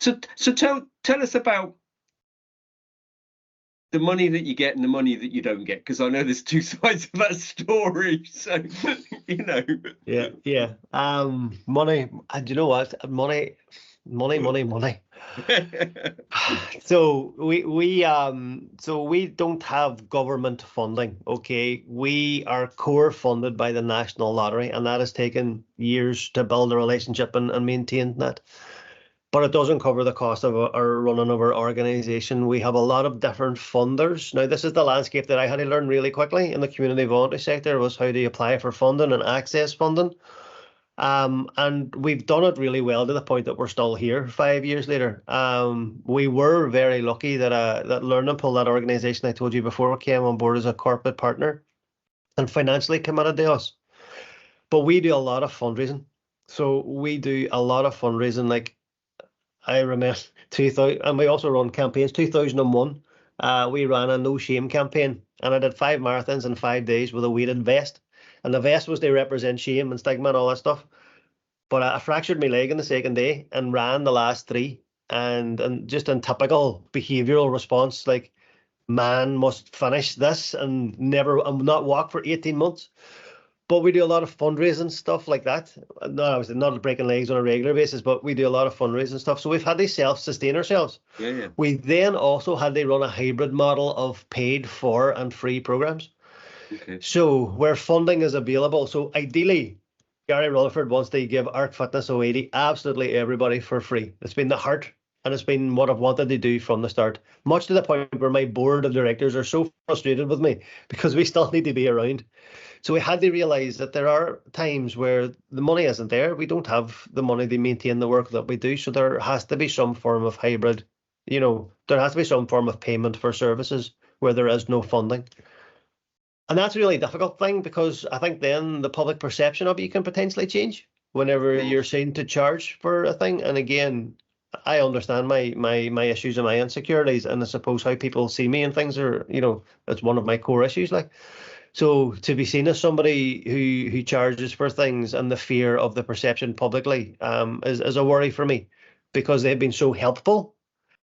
So tell us about the money that you get and the money that you don't get, because I know there's two sides of that story. So Yeah. Money. And you know what? Money. So we don't have government funding. Okay, we are core funded by the National Lottery, and that has taken years to build a relationship and maintain that. But it doesn't cover the cost of our running of our organisation. We have a lot of different funders. Now, this is the landscape that I had to learn really quickly in the community voluntary sector, was how to apply for funding and access funding. And we've done it really well to the point that we're still here 5 years later. We were very lucky that Learning Pool, that organisation I told you before, came on board as a corporate partner and financially committed to us. But we do a lot of fundraising. So we do a lot of fundraising. Like, I remember 2000, and we also run campaigns. 2001, we ran a No Shame campaign, and I did 5 marathons in 5 days with a weighted vest. And the vest was to represent shame and stigma and all that stuff. But I fractured my leg in the second day and ran the last 3. And just in typical behavioural response, like, man must finish this and not walk for 18 months. But we do a lot of fundraising stuff like that. Obviously not breaking legs on a regular basis, but we do a lot of fundraising stuff. So we've had to self-sustain ourselves. Yeah. We then also had to run a hybrid model of paid for and free programs. Okay. So where funding is available. So ideally, Gary Rutherford wants to give ARC Fitness 080 absolutely everybody for free. It's been the heart, and it's been what I've wanted to do from the start, much to the point where my board of directors are so frustrated with me because we still need to be around. So we had to realise that there are times where the money isn't there. We don't have the money to maintain the work that we do. So there has to be some form of hybrid, there has to be some form of payment for services where there is no funding. And that's a really difficult thing, because I think then the public perception of you can potentially change whenever you're seen to charge for a thing. And again, I understand my issues and my insecurities, and I suppose how people see me and things are, it's one of my core issues. Like, so to be seen as somebody who charges for things, and the fear of the perception publicly is a worry for me, because they've been so helpful.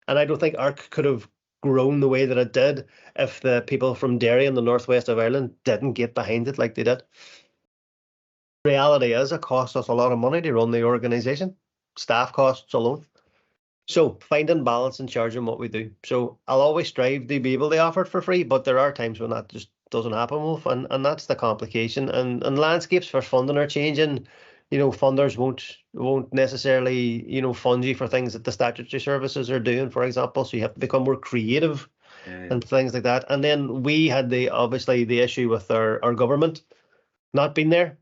And I don't think ARC could have grown the way that it did if the people from Derry and the northwest of Ireland didn't get behind it like they did. Reality is, it costs us a lot of money to run the organisation, staff costs alone. So finding balance and charging what we do. So I'll always strive to be able to offer it for free, but there are times when that just doesn't happen, Wolf, and that's the complication. And landscapes for funding are changing. Funders won't necessarily fund you for things that the statutory services are doing, for example. So you have to become more creative and things like that. And then we had obviously the issue with our government not being there.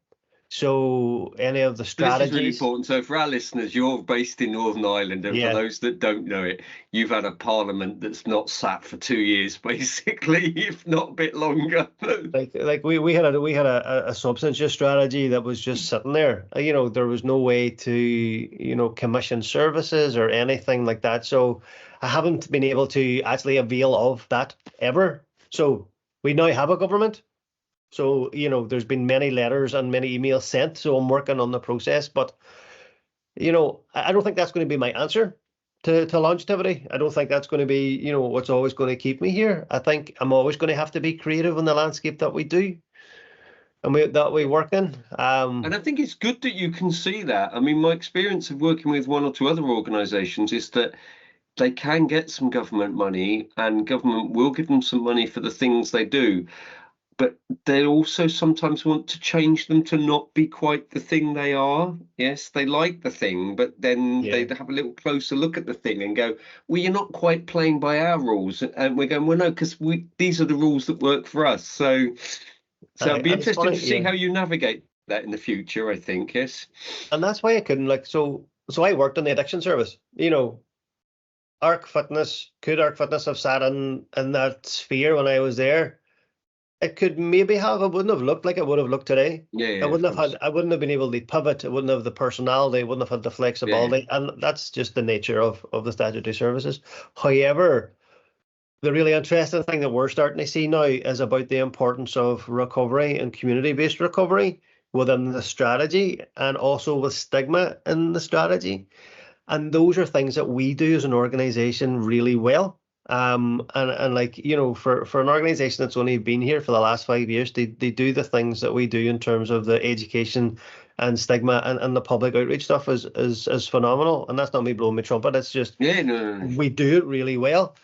So any of the strategies. This is really important. So for our listeners, you're based in Northern Ireland, and for those that don't know it, you've had a parliament that's not sat for 2 years, basically, if not a bit longer. like we had a substance use strategy that was just sitting there. There was no way to commission services or anything like that. So I haven't been able to actually avail of that ever. So we now have a government. So, there's been many letters and many emails sent. So I'm working on the process. But, I don't think that's going to be my answer to longevity. I don't think that's going to be, what's always going to keep me here. I think I'm always going to have to be creative in the landscape that we do and that we work in. And I think it's good that you can see that. I mean, my experience of working with 1 or 2 other organisations is that they can get some government money, and government will give them some money for the things they do. But they also sometimes want to change them to not be quite the thing they are. Yes, they like the thing, but then they have a little closer look at the thing and go, well, you're not quite playing by our rules. And we're going, well, no, because these are the rules that work for us. So it'd be interesting to see how you navigate that in the future, I think, yes. And that's why I couldn't, so I worked in the addiction service. ARC Fitness, could ARC Fitness have sat in that sphere when I was there? It could maybe have. It wouldn't have looked like it would have looked today. I wouldn't have been able to pivot. It wouldn't have the personality. It wouldn't have had the flexibility. And that's just the nature of the statutory services. However, the really interesting thing that we're starting to see now is about the importance of recovery and community-based recovery within the strategy, and also with stigma in the strategy. And those are things that we do as an organization really well. And like, you know, for an organization that's only been here for the last 5 years, they do the things that we do in terms of the education and stigma and the public outreach stuff is phenomenal. And that's not me blowing my trumpet. It's just, Yeah, no. we do it really well.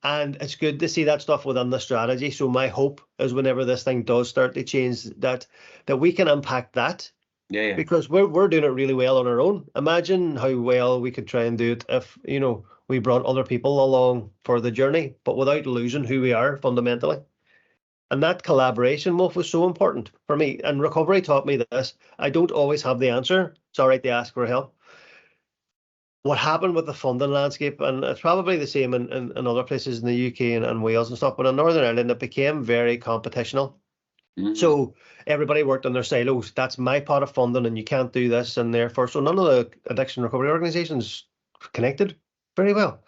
And it's good to see that stuff within the strategy. So my hope is whenever this thing does start to change, that we can impact that. Yeah. Because we're doing it really well on our own. Imagine how well we could try and do it if, you know, we brought other people along for the journey, but without losing who we are fundamentally. And that collaboration, Wolf, was so important for me. And recovery taught me this. I don't always have the answer. It's all right to ask for help. What happened with the funding landscape, and it's probably the same in other places in the UK and Wales and stuff, but in Northern Ireland, it became very competitional. So everybody worked on their silos. That's my pot of funding, and you can't do this, and therefore, so none of the addiction recovery organisations connected very well.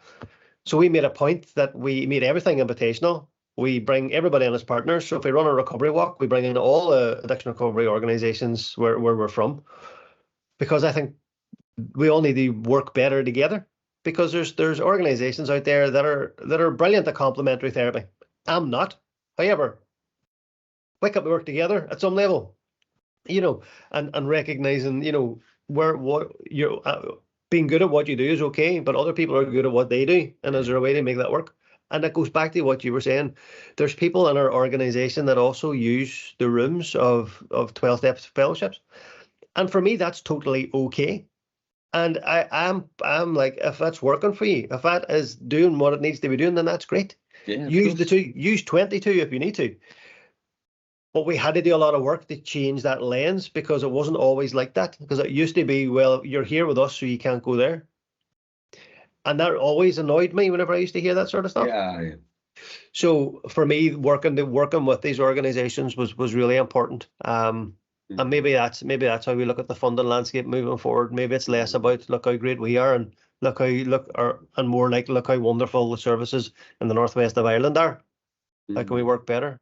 So we made a point that we made everything invitational. We bring everybody in as partners. So if we run a recovery walk, we bring in all the addiction recovery organisations where we're from, because I think we all need to work better together. Because there's organisations out there that are brilliant at complementary therapy. I'm not, however. Wake up and work together at some level, you know, and recognizing, you know, what you're being good at what you do is okay, but other people are good at what they do, and is there a way to make that work? And that goes back to what you were saying. There's people in our organization that also use the rooms of 12 Steps fellowships, and for me that's totally okay. And I'm like, if that's working for you, if that is doing what it needs to be doing, then that's great. Yeah, use the 2, use 22 if you need to. But we had to do a lot of work to change that lens, because it wasn't always like that. Because it used to be, well, you're here with us, so you can't go there. And that always annoyed me whenever I used to hear that sort of stuff. Yeah. So for me, working with these organisations was really important. And maybe that's how we look at the funding landscape moving forward. Maybe it's less about look how great we are, and and more like look how wonderful the services in the northwest of Ireland are. How can we work better?